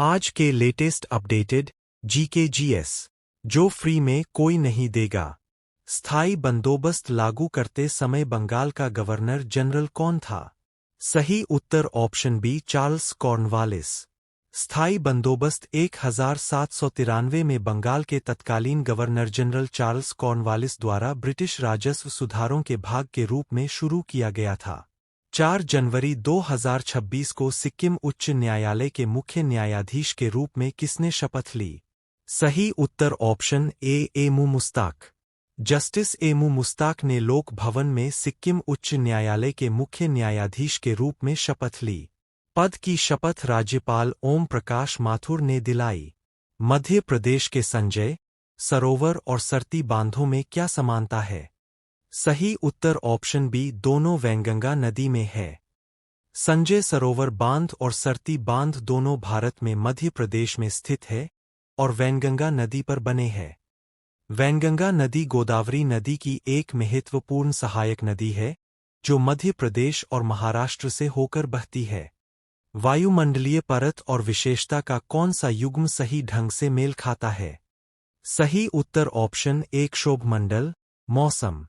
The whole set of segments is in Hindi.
आज के लेटेस्ट अपडेटेड जीके जीएस जो फ्री में कोई नहीं देगा। स्थायी बंदोबस्त लागू करते समय बंगाल का गवर्नर जनरल कौन था? सही उत्तर ऑप्शन बी चार्ल्स कॉर्नवालिस। स्थायी बंदोबस्त 1793 में बंगाल के तत्कालीन गवर्नर जनरल चार्ल्स कॉर्नवालिस द्वारा ब्रिटिश राजस्व सुधारों के भाग के रूप में शुरू किया गया था। 4 जनवरी 2026 को सिक्किम उच्च न्यायालय के मुख्य न्यायाधीश के रूप में किसने शपथ ली? सही उत्तर ऑप्शन ए एमू मुस्ताक। जस्टिस एमू मुस्ताक ने लोक भवन में सिक्किम उच्च न्यायालय के मुख्य न्यायाधीश के रूप में शपथ ली। पद की शपथ राज्यपाल ओम प्रकाश माथुर ने दिलाई। मध्य प्रदेश के संजय सरोवर और सरती बांधों में क्या समानता है? सही उत्तर ऑप्शन बी दोनों वैनगंगा नदी में है। संजय सरोवर बांध और सरती बांध दोनों भारत में मध्य प्रदेश में स्थित है और वैनगंगा नदी पर बने हैं। वैनगंगा नदी गोदावरी नदी की एक महत्वपूर्ण सहायक नदी है जो मध्य प्रदेश और महाराष्ट्र से होकर बहती है। वायुमंडलीय परत और विशेषता का कौन सा युग्म सही ढंग से मेल खाता है? सही उत्तर ऑप्शन ए क्षोभमंडल। मौसम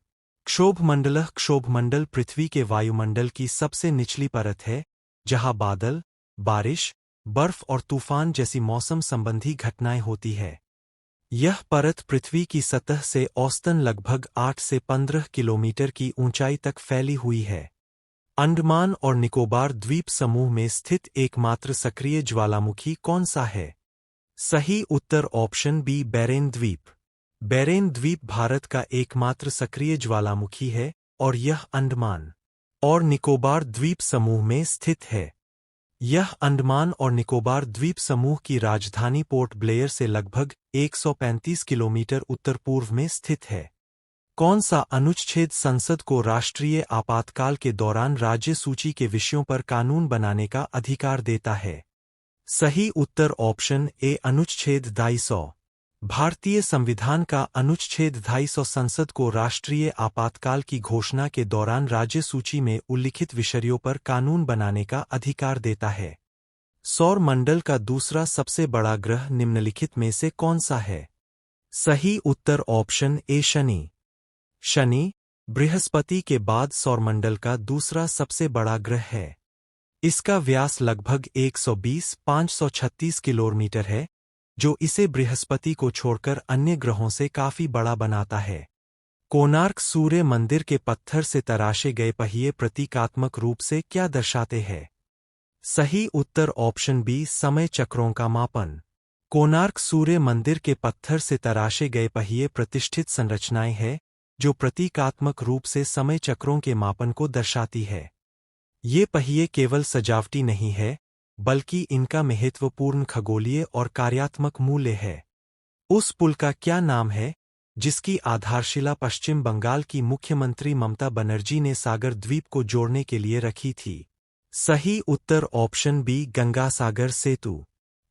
क्षोभमंडल पृथ्वी के वायुमंडल की सबसे निचली परत है जहां बादल, बारिश, बर्फ और तूफान जैसी मौसम संबंधी घटनाएं होती है। यह परत पृथ्वी की सतह से औसतन लगभग 8 से 15 किलोमीटर की ऊंचाई तक फैली हुई है। अंडमान और निकोबार द्वीप समूह में स्थित एकमात्र सक्रिय ज्वालामुखी कौन सा है? सही उत्तर ऑप्शन बी बैरेन द्वीप। बैरेन द्वीप भारत का एकमात्र सक्रिय ज्वालामुखी है और यह अंडमान और निकोबार द्वीप समूह में स्थित है। यह अंडमान और निकोबार द्वीप समूह की राजधानी पोर्ट ब्लेयर से लगभग 135 किलोमीटर उत्तर पूर्व में स्थित है। कौन सा अनुच्छेद संसद को राष्ट्रीय आपातकाल के दौरान राज्य सूची के विषयों पर कानून बनाने का अधिकार देता है? सही उत्तर ऑप्शन ए अनुच्छेद 250। भारतीय संविधान का अनुच्छेद 250 संसद को राष्ट्रीय आपातकाल की घोषणा के दौरान राज्य सूची में उल्लिखित विषयों पर कानून बनाने का अधिकार देता है। सौर मंडल का दूसरा सबसे बड़ा ग्रह निम्नलिखित में से कौन सा है? सही उत्तर ऑप्शन ए शनि। शनि बृहस्पति के बाद सौरमंडल का दूसरा सबसे बड़ा ग्रह है। इसका व्यास लगभग 120-536 किलोमीटर है जो इसे बृहस्पति को छोड़कर अन्य ग्रहों से काफी बड़ा बनाता है। कोणार्क सूर्य मंदिर के पत्थर से तराशे गए पहिए प्रतीकात्मक रूप से क्या दर्शाते हैं? सही उत्तर ऑप्शन बी समय चक्रों का मापन। कोणार्क सूर्य मंदिर के पत्थर से तराशे गए पहिए प्रतिष्ठित संरचनाएं हैं जो प्रतीकात्मक रूप से समय चक्रों के मापन को दर्शाती है। ये पहिए केवल सजावटी नहीं है बल्कि इनका महत्वपूर्ण खगोलीय और कार्यात्मक मूल्य है। उस पुल का क्या नाम है जिसकी आधारशिला पश्चिम बंगाल की मुख्यमंत्री ममता बनर्जी ने सागर द्वीप को जोड़ने के लिए रखी थी? सही उत्तर ऑप्शन बी गंगा सागर सेतु।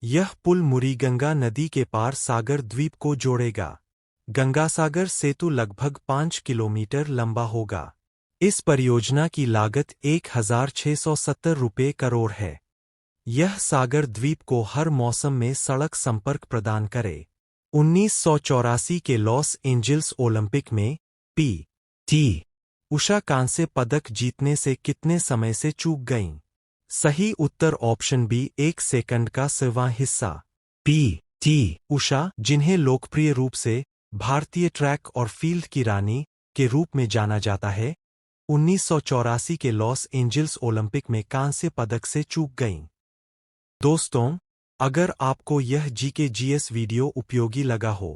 यह पुल मुरीगंगा नदी के पार सागर द्वीप को जोड़ेगा। गंगासागर सेतु लगभग 5 किलोमीटर लंबा होगा। इस परियोजना की लागत 1670 रुपये करोड़ है। यह सागर द्वीप को हर मौसम में सड़क संपर्क प्रदान करे। 1984 के लॉस एंजिल्स ओलंपिक में पी.टी. उषा कांस्य पदक जीतने से कितने समय से चूक गईं? सही उत्तर ऑप्शन बी 1 सेकंड का 1/4 हिस्सा। पी.टी. उषा, जिन्हें लोकप्रिय रूप से भारतीय ट्रैक और फील्ड की रानी के रूप में जाना जाता है, 1984 के लॉस एंजिल्स ओलंपिक में कांस्य पदक से चूक गईं। दोस्तों, अगर आपको यह जीके जीएस वीडियो उपयोगी लगा हो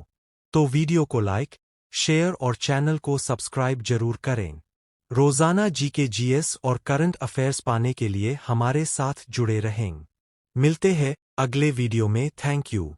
तो वीडियो को लाइक, शेयर और चैनल को सब्सक्राइब जरूर करें। रोजाना जीके जीएस और करंट अफेयर्स पाने के लिए हमारे साथ जुड़े रहें। मिलते हैं अगले वीडियो में। Thank you.